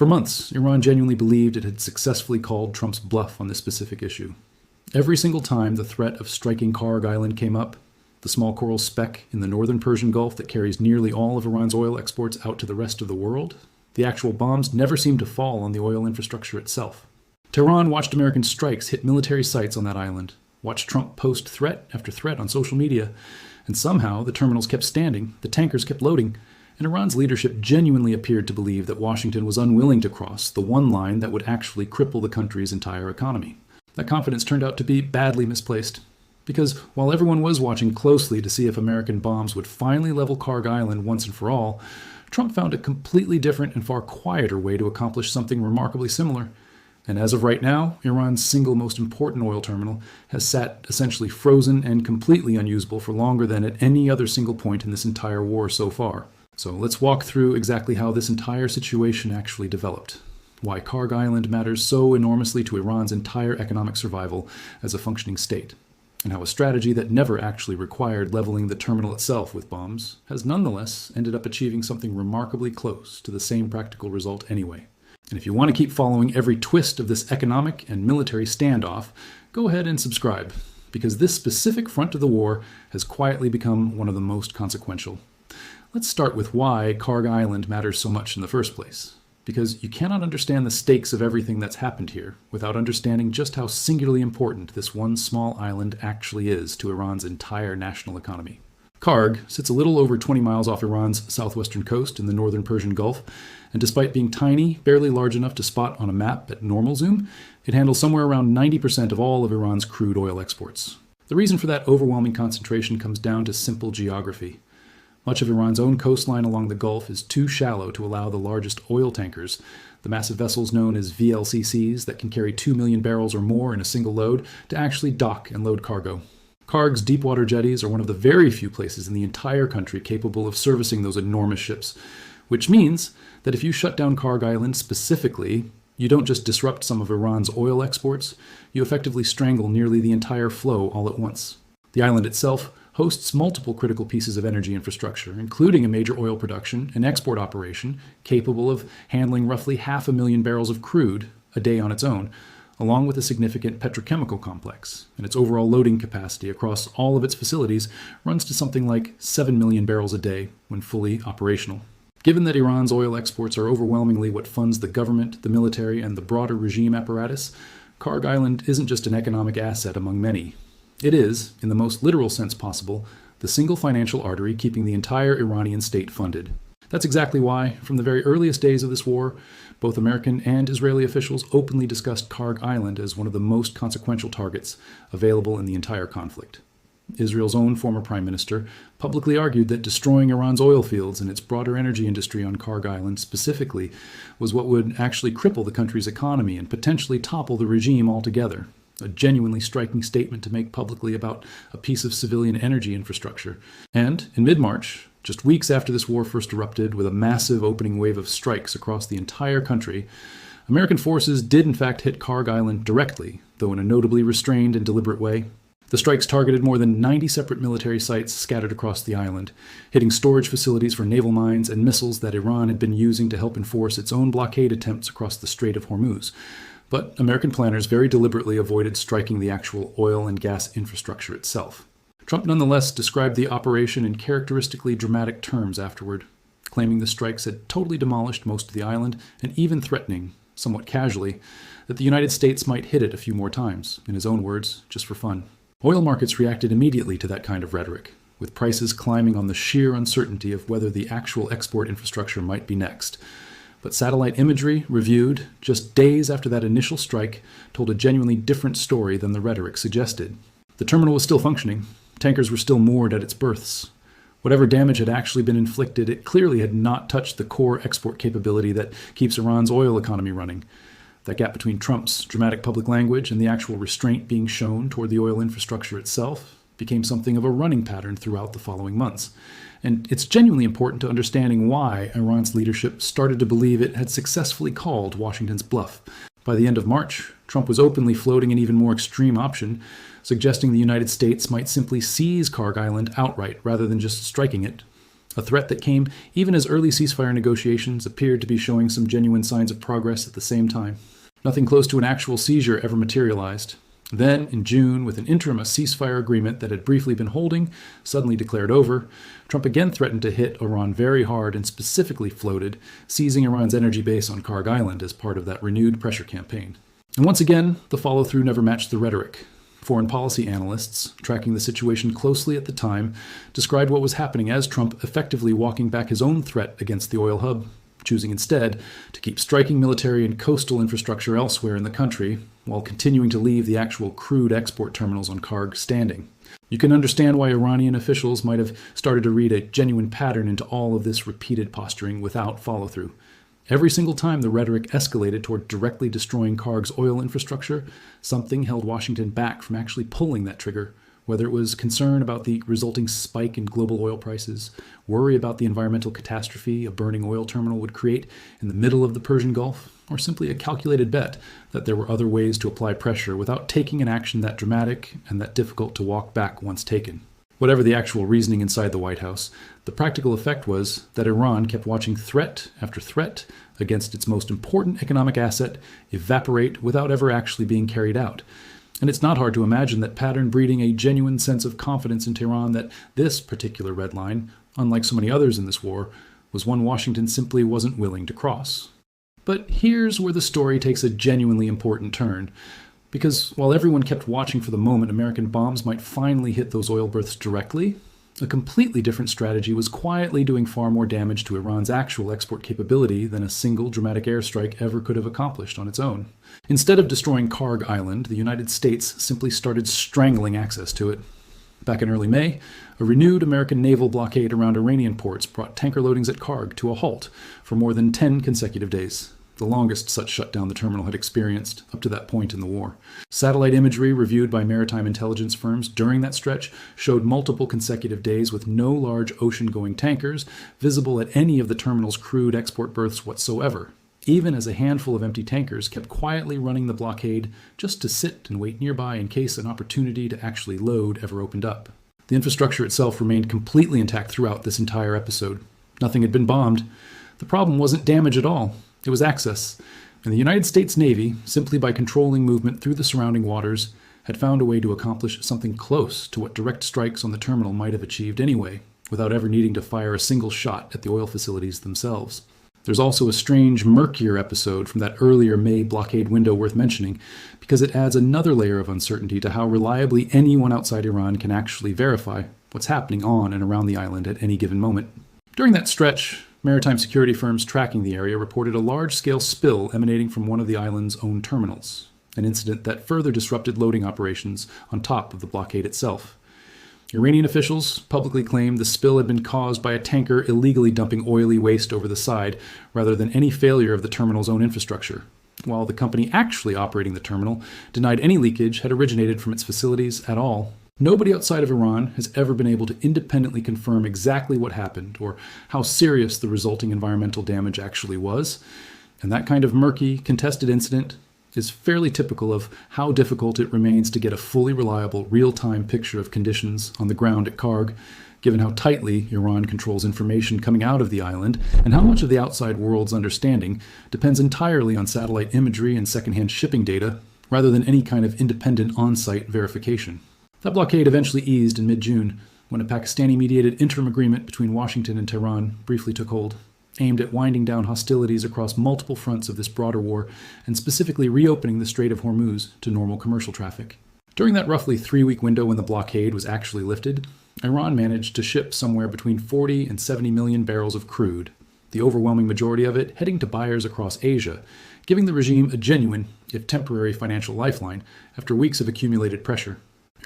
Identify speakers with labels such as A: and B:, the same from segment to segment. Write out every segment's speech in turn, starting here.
A: For months, Iran genuinely believed it had successfully called Trump's bluff on this specific issue. Every single time the threat of striking Kharg Island came up, the small coral speck in the northern Persian Gulf that carries nearly all of Iran's oil exports out to the rest of the world, the actual bombs never seemed to fall on the oil infrastructure itself. Tehran watched American strikes hit military sites on that island, watched Trump post threat after threat on social media, and somehow the terminals kept standing, the tankers kept loading, and Iran's leadership genuinely appeared to believe that Washington was unwilling to cross the one line that would actually cripple the country's entire economy. That confidence turned out to be badly misplaced, because while everyone was watching closely to see if American bombs would finally level Kharg Island once and for all, Trump found a completely different and far quieter way to accomplish something remarkably similar. And as of right now, Iran's single most important oil terminal has sat essentially frozen and completely unusable for longer than at any other single point in this entire war so far. So let's walk through exactly how this entire situation actually developed, why Kharg Island matters so enormously to Iran's entire economic survival as a functioning state, and how a strategy that never actually required leveling the terminal itself with bombs has nonetheless ended up achieving something remarkably close to the same practical result anyway. And if you want to keep following every twist of this economic and military standoff, go ahead and subscribe, because this specific front of the war has quietly become one of the most consequential. Let's start with why Kharg Island matters so much in the first place, because you cannot understand the stakes of everything that's happened here without understanding just how singularly important this one small island actually is to Iran's entire national economy. Kharg sits a little over 20 miles off Iran's southwestern coast in the northern Persian Gulf, and despite being tiny, barely large enough to spot on a map at normal zoom, it handles somewhere around 90% of all of Iran's crude oil exports. The reason for that overwhelming concentration comes down to simple geography. Much of Iran's own coastline along the Gulf is too shallow to allow the largest oil tankers, the massive vessels known as VLCCs that can carry 2 million barrels or more in a single load, to actually dock and load cargo. Kharg's deepwater jetties are one of the very few places in the entire country capable of servicing those enormous ships, which means that if you shut down Kharg Island specifically, you don't just disrupt some of Iran's oil exports, you effectively strangle nearly the entire flow all at once. The island itself hosts multiple critical pieces of energy infrastructure, including a major oil production and export operation capable of handling roughly 500,000 barrels of crude a day on its own, along with a significant petrochemical complex, and its overall loading capacity across all of its facilities runs to something like 7 million barrels a day when fully operational. Given that Iran's oil exports are overwhelmingly what funds the government, the military, and the broader regime apparatus, Kharg Island isn't just an economic asset among many. It is, in the most literal sense possible, the single financial artery keeping the entire Iranian state funded. That's exactly why, from the very earliest days of this war, both American and Israeli officials openly discussed Kharg Island as one of the most consequential targets available in the entire conflict. Israel's own former prime minister publicly argued that destroying Iran's oil fields and its broader energy industry on Kharg Island specifically was what would actually cripple the country's economy and potentially topple the regime altogether. A genuinely striking statement to make publicly about a piece of civilian energy infrastructure. And in mid-March, just weeks after this war first erupted with a massive opening wave of strikes across the entire country, American forces did in fact hit Kharg Island directly, though in a notably restrained and deliberate way. The strikes targeted more than 90 separate military sites scattered across the island, hitting storage facilities for naval mines and missiles that Iran had been using to help enforce its own blockade attempts across the Strait of Hormuz. But American planners very deliberately avoided striking the actual oil and gas infrastructure itself. Trump nonetheless described the operation in characteristically dramatic terms afterward, claiming the strikes had totally demolished most of the island and even threatening, somewhat casually, that the United States might hit it a few more times, in his own words, just for fun. Oil markets reacted immediately to that kind of rhetoric, with prices climbing on the sheer uncertainty of whether the actual export infrastructure might be next. But satellite imagery, reviewed just days after that initial strike, told a genuinely different story than the rhetoric suggested. The terminal was still functioning. Tankers were still moored at its berths. Whatever damage had actually been inflicted, it clearly had not touched the core export capability that keeps Iran's oil economy running. That gap between Trump's dramatic public language and the actual restraint being shown toward the oil infrastructure itself became something of a running pattern throughout the following months. And it's genuinely important to understanding why Iran's leadership started to believe it had successfully called Washington's bluff. By the end of March, Trump was openly floating an even more extreme option, suggesting the United States might simply seize Kharg Island outright rather than just striking it. A threat that came even as early ceasefire negotiations appeared to be showing some genuine signs of progress at the same time. Nothing close to an actual seizure ever materialized. Then, in June, with an interim ceasefire agreement that had briefly been holding suddenly declared over, Trump again threatened to hit Iran very hard and specifically floated, seizing Iran's energy base on Kharg Island as part of that renewed pressure campaign. And once again, the follow-through never matched the rhetoric. Foreign policy analysts, tracking the situation closely at the time, described what was happening as Trump effectively walking back his own threat against the oil hub, choosing instead to keep striking military and coastal infrastructure elsewhere in the country, while continuing to leave the actual crude export terminals on Kharg standing. You can understand why Iranian officials might have started to read a genuine pattern into all of this repeated posturing without follow-through. Every single time the rhetoric escalated toward directly destroying Kharg's oil infrastructure, something held Washington back from actually pulling that trigger, whether it was concern about the resulting spike in global oil prices, worry about the environmental catastrophe a burning oil terminal would create in the middle of the Persian Gulf, or simply a calculated bet that there were other ways to apply pressure without taking an action that dramatic and that difficult to walk back once taken. Whatever the actual reasoning inside the White House, the practical effect was that Iran kept watching threat after threat against its most important economic asset evaporate without ever actually being carried out. And it's not hard to imagine that pattern breeding a genuine sense of confidence in Tehran that this particular red line, unlike so many others in this war, was one Washington simply wasn't willing to cross. But here's where the story takes a genuinely important turn. Because while everyone kept watching for the moment American bombs might finally hit those oil berths directly, a completely different strategy was quietly doing far more damage to Iran's actual export capability than a single dramatic airstrike ever could have accomplished on its own. Instead of destroying Kharg Island, the United States simply started strangling access to it. Back in early May, a renewed American naval blockade around Iranian ports brought tanker loadings at Kharg to a halt for more than 10 consecutive days. The longest such shutdown the terminal had experienced up to that point in the war. Satellite imagery reviewed by maritime intelligence firms during that stretch showed multiple consecutive days with no large ocean-going tankers visible at any of the terminal's crude export berths whatsoever, even as a handful of empty tankers kept quietly running the blockade just to sit and wait nearby in case an opportunity to actually load ever opened up. The infrastructure itself remained completely intact throughout this entire episode. Nothing had been bombed. The problem wasn't damage at all. It was access, and the United States Navy, simply by controlling movement through the surrounding waters, had found a way to accomplish something close to what direct strikes on the terminal might have achieved anyway, without ever needing to fire a single shot at the oil facilities themselves. There's also a strange, murkier episode from that earlier May blockade window worth mentioning, because it adds another layer of uncertainty to how reliably anyone outside Iran can actually verify what's happening on and around the island at any given moment. During that stretch, maritime security firms tracking the area reported a large-scale spill emanating from one of the island's own terminals, an incident that further disrupted loading operations on top of the blockade itself. Iranian officials publicly claimed the spill had been caused by a tanker illegally dumping oily waste over the side, rather than any failure of the terminal's own infrastructure, while the company actually operating the terminal denied any leakage had originated from its facilities at all. Nobody outside of Iran has ever been able to independently confirm exactly what happened or how serious the resulting environmental damage actually was, and that kind of murky, contested incident is fairly typical of how difficult it remains to get a fully reliable, real-time picture of conditions on the ground at Kharg, given how tightly Iran controls information coming out of the island and how much of the outside world's understanding depends entirely on satellite imagery and secondhand shipping data, rather than any kind of independent on-site verification. That blockade eventually eased in mid-June, when a Pakistani-mediated interim agreement between Washington and Tehran briefly took hold, aimed at winding down hostilities across multiple fronts of this broader war and specifically reopening the Strait of Hormuz to normal commercial traffic. During that roughly 3-week window when the blockade was actually lifted, Iran managed to ship somewhere between 40 and 70 million barrels of crude, the overwhelming majority of it heading to buyers across Asia, giving the regime a genuine, if temporary, financial lifeline after weeks of accumulated pressure.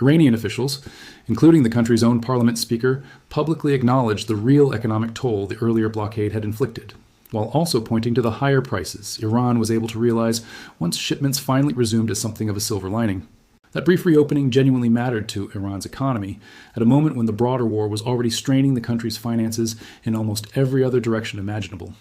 A: Iranian officials, including the country's own parliament speaker, publicly acknowledged the real economic toll the earlier blockade had inflicted, while also pointing to the higher prices Iran was able to realize once shipments finally resumed as something of a silver lining. That brief reopening genuinely mattered to Iran's economy, at a moment when the broader war was already straining the country's finances in almost every other direction imaginable.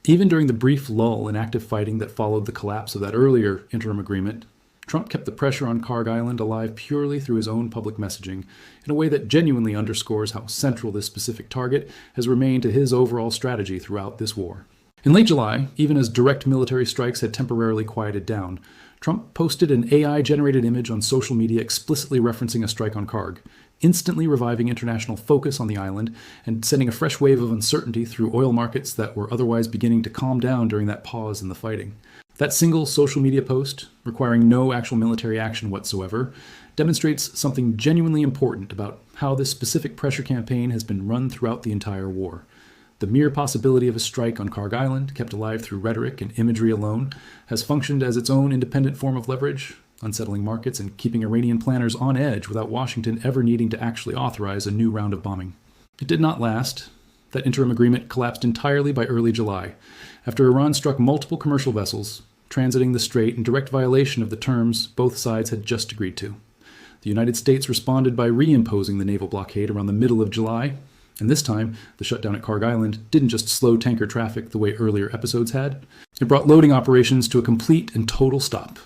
A: Even during the brief lull in active fighting that followed the collapse of that earlier interim agreement, Trump kept the pressure on Kharg Island alive purely through his own public messaging, in a way that genuinely underscores how central this specific target has remained to his overall strategy throughout this war. In late July, even as direct military strikes had temporarily quieted down, Trump posted an AI-generated image on social media explicitly referencing a strike on Kharg, instantly reviving international focus on the island and sending a fresh wave of uncertainty through oil markets that were otherwise beginning to calm down during that pause in the fighting. That single social media post, requiring no actual military action whatsoever, demonstrates something genuinely important about how this specific pressure campaign has been run throughout the entire war. The mere possibility of a strike on Kharg Island, kept alive through rhetoric and imagery alone, has functioned as its own independent form of leverage, unsettling markets and keeping Iranian planners on edge without Washington ever needing to actually authorize a new round of bombing. It did not last. That interim agreement collapsed entirely by early July, after Iran struck multiple commercial vessels, transiting the strait in direct violation of the terms both sides had just agreed to. The United States responded by reimposing the naval blockade around the middle of July, and this time, the shutdown at Kharg Island didn't just slow tanker traffic the way earlier episodes had. It brought loading operations to a complete and total stop.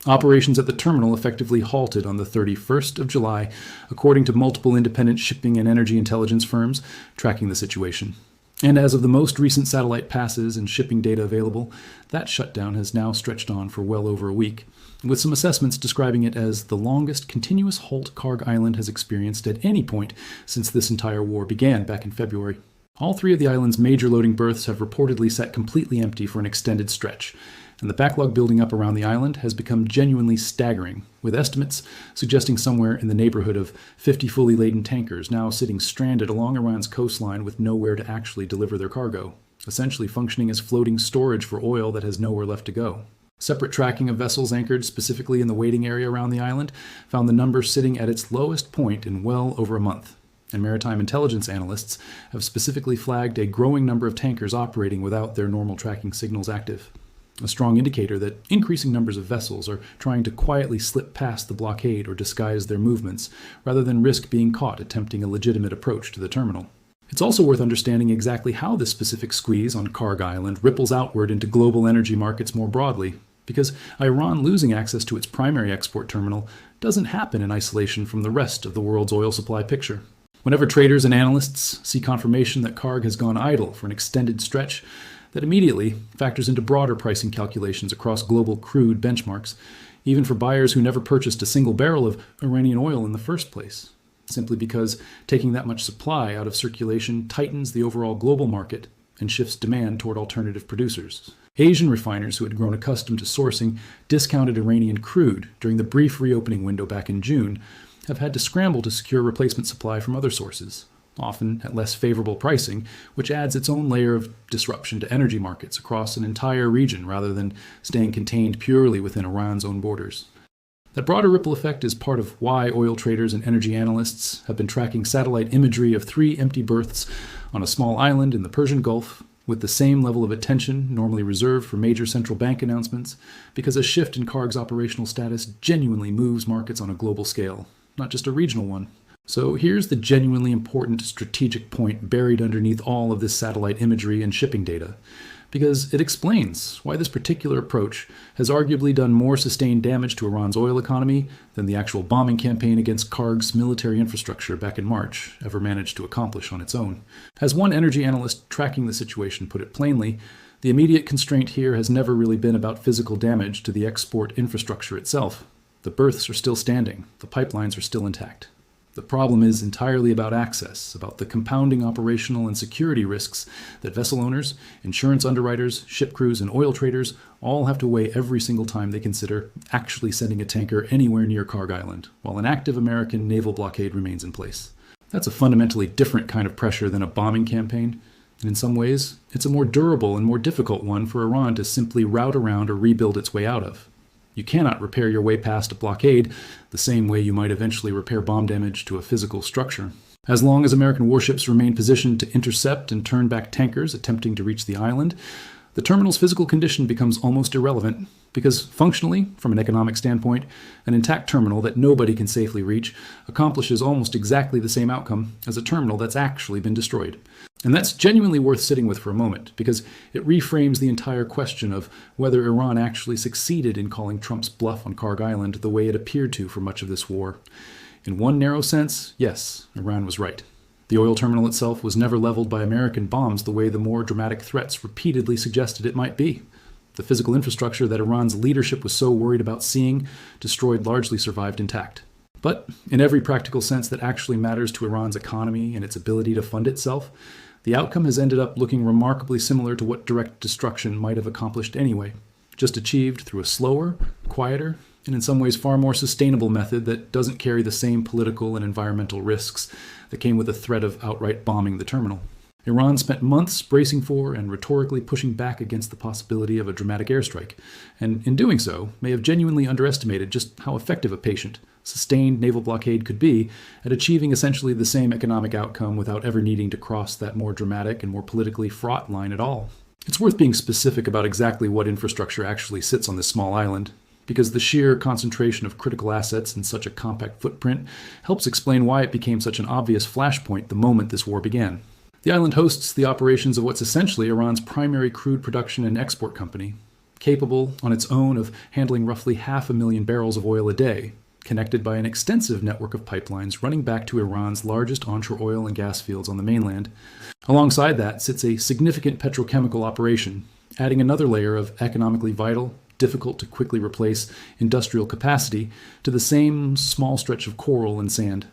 A: Operations at the terminal effectively halted on the 31st of July, according to multiple independent shipping and energy intelligence firms tracking the situation. And as of the most recent satellite passes and shipping data available, that shutdown has now stretched on for well over a week, with some assessments describing it as the longest continuous halt Kharg Island has experienced at any point since this entire war began back in February. All three of the island's major loading berths have reportedly sat completely empty for an extended stretch, and the backlog building up around the island has become genuinely staggering, with estimates suggesting somewhere in the neighborhood of 50 fully laden tankers now sitting stranded along Iran's coastline with nowhere to actually deliver their cargo, essentially functioning as floating storage for oil that has nowhere left to go. Separate tracking of vessels anchored specifically in the waiting area around the island found the number sitting at its lowest point in well over a month, and maritime intelligence analysts have specifically flagged a growing number of tankers operating without their normal tracking signals active. A strong indicator that increasing numbers of vessels are trying to quietly slip past the blockade or disguise their movements, rather than risk being caught attempting a legitimate approach to the terminal. It's also worth understanding exactly how this specific squeeze on Kharg Island ripples outward into global energy markets more broadly, because Iran losing access to its primary export terminal doesn't happen in isolation from the rest of the world's oil supply picture. Whenever traders and analysts see confirmation that Kharg has gone idle for an extended stretch, that immediately factors into broader pricing calculations across global crude benchmarks, even for buyers who never purchased a single barrel of Iranian oil in the first place, simply because taking that much supply out of circulation tightens the overall global market and shifts demand toward alternative producers. Asian refiners who had grown accustomed to sourcing discounted Iranian crude during the brief reopening window back in June have had to scramble to secure replacement supply from other sources, often at less favorable pricing, which adds its own layer of disruption to energy markets across an entire region rather than staying contained purely within Iran's own borders. That broader ripple effect is part of why oil traders and energy analysts have been tracking satellite imagery of 3 empty berths on a small island in the Persian Gulf with the same level of attention normally reserved for major central bank announcements, because a shift in Kharg's operational status genuinely moves markets on a global scale, not just a regional one. So here's the genuinely important strategic point buried underneath all of this satellite imagery and shipping data, because it explains why this particular approach has arguably done more sustained damage to Iran's oil economy than the actual bombing campaign against Kharg's military infrastructure back in March ever managed to accomplish on its own. As one energy analyst tracking the situation put it plainly, the immediate constraint here has never really been about physical damage to the export infrastructure itself. The berths are still standing, the pipelines are still intact. The problem is entirely about access, about the compounding operational and security risks that vessel owners, insurance underwriters, ship crews, and oil traders all have to weigh every single time they consider actually sending a tanker anywhere near Kharg Island, while an active American naval blockade remains in place. That's a fundamentally different kind of pressure than a bombing campaign, and in some ways, it's a more durable and more difficult one for Iran to simply route around or rebuild its way out of. You cannot repair your way past a blockade the same way you might eventually repair bomb damage to a physical structure. As long as American warships remain positioned to intercept and turn back tankers attempting to reach the island, the terminal's physical condition becomes almost irrelevant Because functionally, from an economic standpoint, an intact terminal that nobody can safely reach accomplishes almost exactly the same outcome as a terminal that's actually been destroyed. And that's genuinely worth sitting with for a moment, because it reframes the entire question of whether Iran actually succeeded in calling Trump's bluff on Kharg Island the way it appeared to for much of this war. In one narrow sense, yes, Iran was right. The oil terminal itself was never leveled by American bombs the way the more dramatic threats repeatedly suggested it might be. The physical infrastructure that Iran's leadership was so worried about seeing destroyed largely survived intact. But in every practical sense that actually matters to Iran's economy and its ability to fund itself, the outcome has ended up looking remarkably similar to what direct destruction might have accomplished anyway, just achieved through a slower, quieter, and in some ways far more sustainable method that doesn't carry the same political and environmental risks that came with the threat of outright bombing the terminal. Iran spent months bracing for and rhetorically pushing back against the possibility of a dramatic airstrike, and in doing so may have genuinely underestimated just how effective a patient, sustained naval blockade could be at achieving essentially the same economic outcome without ever needing to cross that more dramatic and more politically fraught line at all. It's worth being specific about exactly what infrastructure actually sits on this small island, because the sheer concentration of critical assets in such a compact footprint helps explain why it became such an obvious flashpoint the moment this war began. The island hosts the operations of what's essentially Iran's primary crude production and export company, capable on its own of handling roughly 500,000 barrels of oil a day, connected by an extensive network of pipelines running back to Iran's largest onshore oil and gas fields on the mainland. Alongside that sits a significant petrochemical operation, adding another layer of economically vital, difficult to quickly replace industrial capacity to the same small stretch of coral and sand.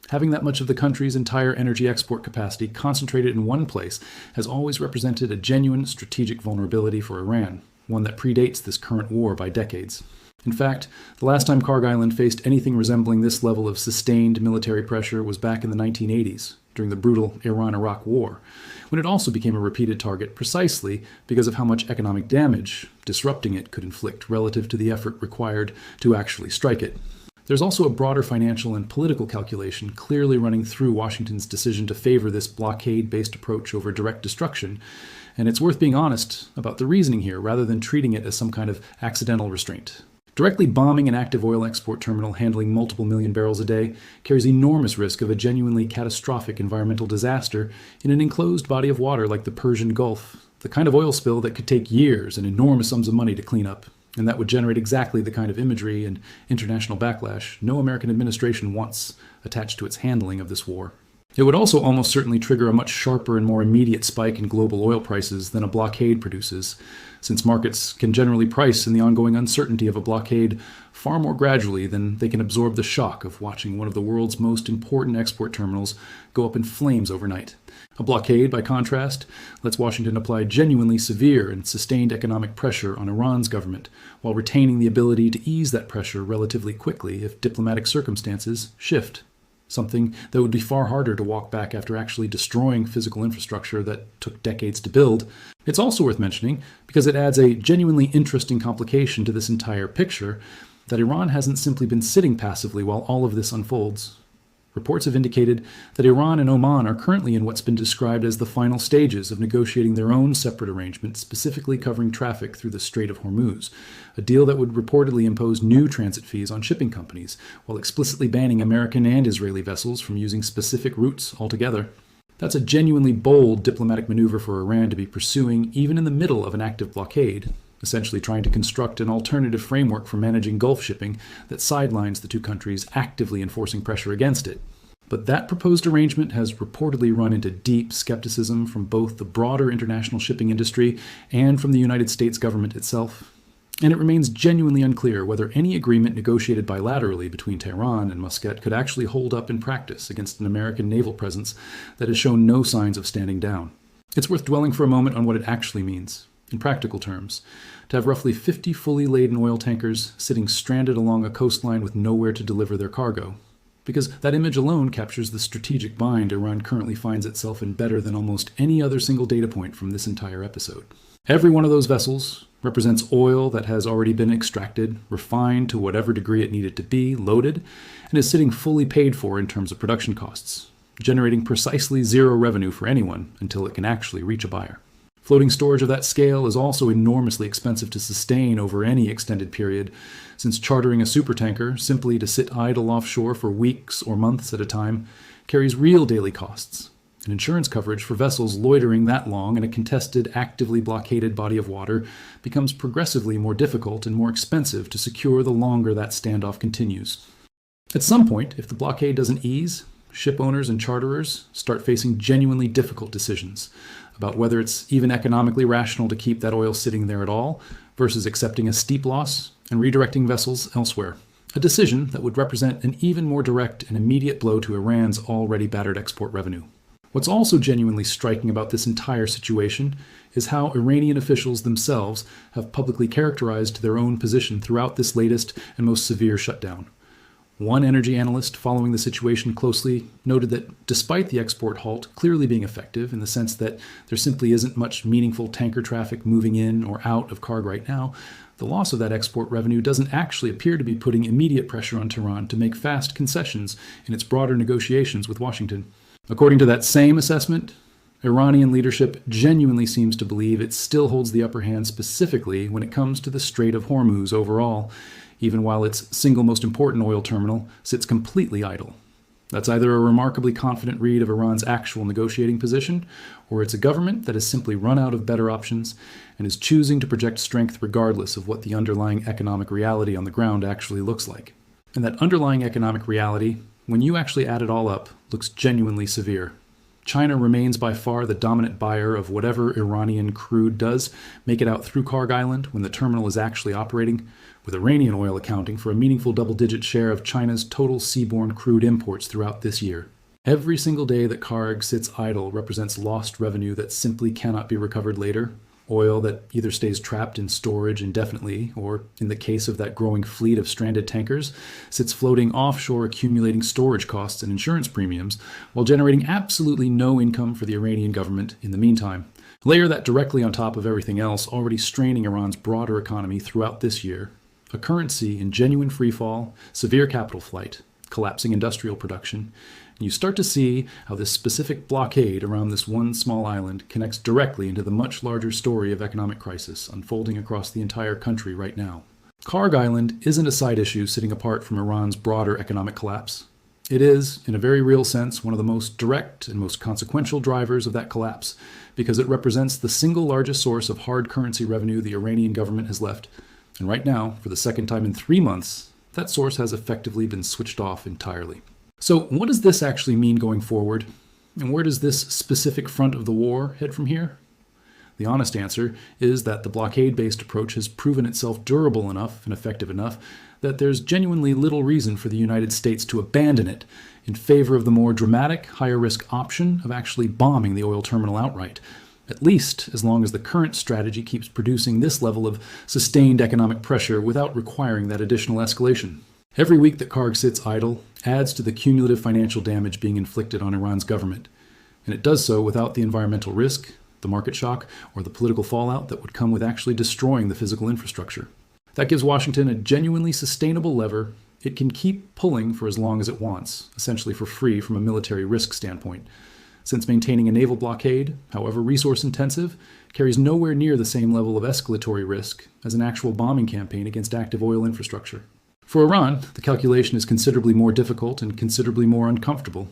A: Having that much of the country's entire energy export capacity concentrated in one place has always represented a genuine strategic vulnerability for Iran, one that predates this current war by decades. In fact, the last time Kharg Island faced anything resembling this level of sustained military pressure was back in the 1980s, during the brutal Iran-Iraq War, when it also became a repeated target precisely because of how much economic damage disrupting it could inflict relative to the effort required to actually strike it. There's also a broader financial and political calculation clearly running through Washington's decision to favor this blockade-based approach over direct destruction, and it's worth being honest about the reasoning here rather than treating it as some kind of accidental restraint. Directly bombing an active oil export terminal handling multiple million barrels a day carries enormous risk of a genuinely catastrophic environmental disaster in an enclosed body of water like the Persian Gulf, the kind of oil spill that could take years and enormous sums of money to clean up, and that would generate exactly the kind of imagery and international backlash no American administration wants attached to its handling of this war. It would also almost certainly trigger a much sharper and more immediate spike in global oil prices than a blockade produces, since markets can generally price in the ongoing uncertainty of a blockade far more gradually than they can absorb the shock of watching one of the world's most important export terminals go up in flames overnight. A blockade, by contrast, lets Washington apply genuinely severe and sustained economic pressure on Iran's government, while retaining the ability to ease that pressure relatively quickly if diplomatic circumstances shift. Something that would be far harder to walk back after actually destroying physical infrastructure that took decades to build. It's also worth mentioning, because it adds a genuinely interesting complication to this entire picture, that Iran hasn't simply been sitting passively while all of this unfolds. Reports have indicated that Iran and Oman are currently in what's been described as the final stages of negotiating their own separate arrangement specifically covering traffic through the Strait of Hormuz, a deal that would reportedly impose new transit fees on shipping companies, while explicitly banning American and Israeli vessels from using specific routes altogether. That's a genuinely bold diplomatic maneuver for Iran to be pursuing even in the middle of an active blockade, essentially trying to construct an alternative framework for managing Gulf shipping that sidelines the two countries actively enforcing pressure against it. But that proposed arrangement has reportedly run into deep skepticism from both the broader international shipping industry and from the United States government itself. And it remains genuinely unclear whether any agreement negotiated bilaterally between Tehran and Muscat could actually hold up in practice against an American naval presence that has shown no signs of standing down. It's worth dwelling for a moment on what it actually means. In practical terms, to have roughly 50 fully laden oil tankers sitting stranded along a coastline with nowhere to deliver their cargo. Because that image alone captures the strategic bind Iran currently finds itself in better than almost any other single data point from this entire episode. Every one of those vessels represents oil that has already been extracted, refined to whatever degree it needed to be, loaded, and is sitting fully paid for in terms of production costs, generating precisely zero revenue for anyone until it can actually reach a buyer. Floating storage of that scale is also enormously expensive to sustain over any extended period, since chartering a supertanker simply to sit idle offshore for weeks or months at a time carries real daily costs. And insurance coverage for vessels loitering that long in a contested, actively blockaded body of water becomes progressively more difficult and more expensive to secure the longer that standoff continues. At some point, if the blockade doesn't ease, ship owners and charterers start facing genuinely difficult decisions about whether it's even economically rational to keep that oil sitting there at all versus accepting a steep loss and redirecting vessels elsewhere. A decision that would represent an even more direct and immediate blow to Iran's already battered export revenue. What's also genuinely striking about this entire situation is how Iranian officials themselves have publicly characterized their own position throughout this latest and most severe shutdown. One energy analyst following the situation closely noted that despite the export halt clearly being effective in the sense that there simply isn't much meaningful tanker traffic moving in or out of Kharg right now, the loss of that export revenue doesn't actually appear to be putting immediate pressure on Tehran to make fast concessions in its broader negotiations with Washington. According to that same assessment, Iranian leadership genuinely seems to believe it still holds the upper hand specifically when it comes to the Strait of Hormuz overall, even while its single most important oil terminal sits completely idle. That's either a remarkably confident read of Iran's actual negotiating position, or it's a government that has simply run out of better options and is choosing to project strength regardless of what the underlying economic reality on the ground actually looks like. And that underlying economic reality, when you actually add it all up, looks genuinely severe. China remains by far the dominant buyer of whatever Iranian crude does make it out through Kharg Island when the terminal is actually operating, with Iranian oil accounting for a meaningful double-digit share of China's total seaborne crude imports throughout this year. Every single day that Kharg sits idle represents lost revenue that simply cannot be recovered later, oil that either stays trapped in storage indefinitely, or, in the case of that growing fleet of stranded tankers, sits floating offshore accumulating storage costs and insurance premiums, while generating absolutely no income for the Iranian government in the meantime. Layer that directly on top of everything else already straining Iran's broader economy throughout this year, a currency in genuine freefall, severe capital flight, collapsing industrial production, and you start to see how this specific blockade around this one small island connects directly into the much larger story of economic crisis unfolding across the entire country right now. Kharg Island isn't a side issue sitting apart from Iran's broader economic collapse. It is, in a very real sense, one of the most direct and most consequential drivers of that collapse, because it represents the single largest source of hard currency revenue the Iranian government has left. And right now, for the second time in 3 months, that source has effectively been switched off entirely. So what does this actually mean going forward? And where does this specific front of the war head from here? The honest answer is that the blockade-based approach has proven itself durable enough and effective enough that there's genuinely little reason for the United States to abandon it in favor of the more dramatic, higher-risk option of actually bombing the oil terminal outright, at least as long as the current strategy keeps producing this level of sustained economic pressure without requiring that additional escalation. Every week that Kharg sits idle adds to the cumulative financial damage being inflicted on Iran's government, and it does so without the environmental risk, the market shock, or the political fallout that would come with actually destroying the physical infrastructure. That gives Washington a genuinely sustainable lever it can keep pulling for as long as it wants, essentially for free from a military risk standpoint, since maintaining a naval blockade, however resource-intensive, carries nowhere near the same level of escalatory risk as an actual bombing campaign against active oil infrastructure. For Iran, the calculation is considerably more difficult and considerably more uncomfortable.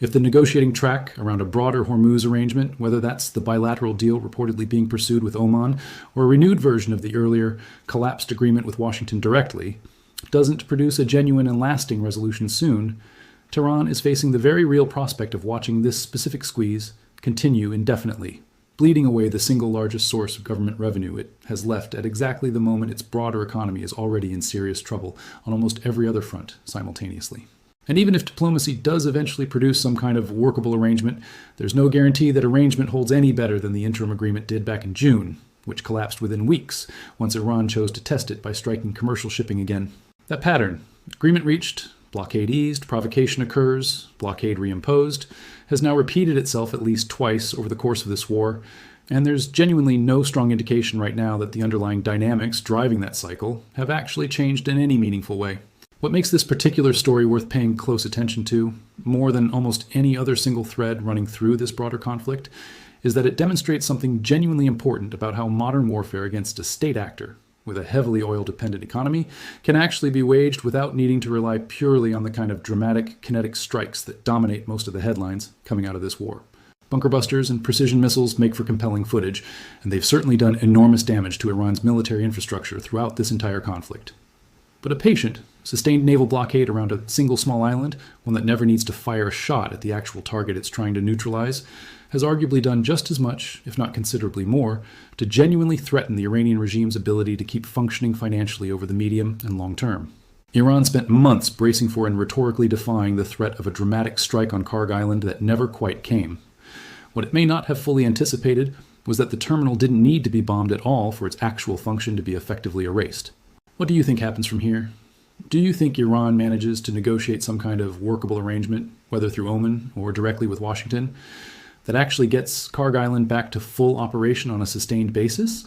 A: If the negotiating track around a broader Hormuz arrangement, whether that's the bilateral deal reportedly being pursued with Oman or a renewed version of the earlier collapsed agreement with Washington directly, doesn't produce a genuine and lasting resolution soon, Tehran is facing the very real prospect of watching this specific squeeze continue indefinitely, bleeding away the single largest source of government revenue it has left at exactly the moment its broader economy is already in serious trouble on almost every other front simultaneously. And even if diplomacy does eventually produce some kind of workable arrangement, there's no guarantee that arrangement holds any better than the interim agreement did back in June, which collapsed within weeks once Iran chose to test it by striking commercial shipping again. That pattern, agreement reached, blockade eased, provocation occurs, blockade reimposed, has now repeated itself at least twice over the course of this war, and there's genuinely no strong indication right now that the underlying dynamics driving that cycle have actually changed in any meaningful way. What makes this particular story worth paying close attention to, more than almost any other single thread running through this broader conflict, is that it demonstrates something genuinely important about how modern warfare against a state actor with a heavily oil-dependent economy can actually be waged without needing to rely purely on the kind of dramatic kinetic strikes that dominate most of the headlines coming out of this war. Bunker busters and precision missiles make for compelling footage, and they've certainly done enormous damage to Iran's military infrastructure throughout this entire conflict. But a patient, sustained naval blockade around a single small island, one that never needs to fire a shot at the actual target it's trying to neutralize, has arguably done just as much, if not considerably more, to genuinely threaten the Iranian regime's ability to keep functioning financially over the medium and long term. Iran spent months bracing for and rhetorically defying the threat of a dramatic strike on Kharg Island that never quite came. What it may not have fully anticipated was that the terminal didn't need to be bombed at all for its actual function to be effectively erased. What do you think happens from here? Do you think Iran manages to negotiate some kind of workable arrangement, whether through Oman or directly with Washington, that actually gets Kharg Island back to full operation on a sustained basis?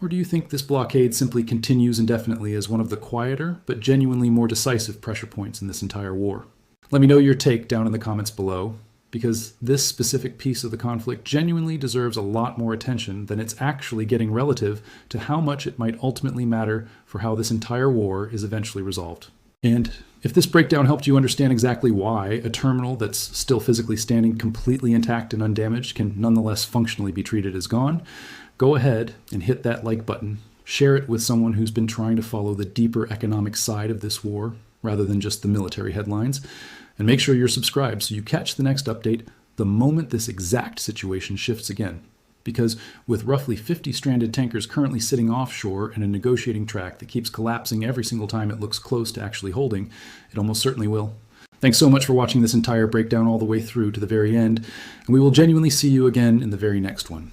A: Or do you think this blockade simply continues indefinitely as one of the quieter but genuinely more decisive pressure points in this entire war? Let me know your take down in the comments below, because this specific piece of the conflict genuinely deserves a lot more attention than it's actually getting relative to how much it might ultimately matter for how this entire war is eventually resolved. And if this breakdown helped you understand exactly why a terminal that's still physically standing completely intact and undamaged can nonetheless functionally be treated as gone, go ahead and hit that like button. Share it with someone who's been trying to follow the deeper economic side of this war rather than just the military headlines. And make sure you're subscribed so you catch the next update the moment this exact situation shifts again. Because with roughly 50 stranded tankers currently sitting offshore in a negotiating track that keeps collapsing every single time it looks close to actually holding, it almost certainly will. Thanks so much for watching this entire breakdown all the way through to the very end, and we will genuinely see you again in the very next one.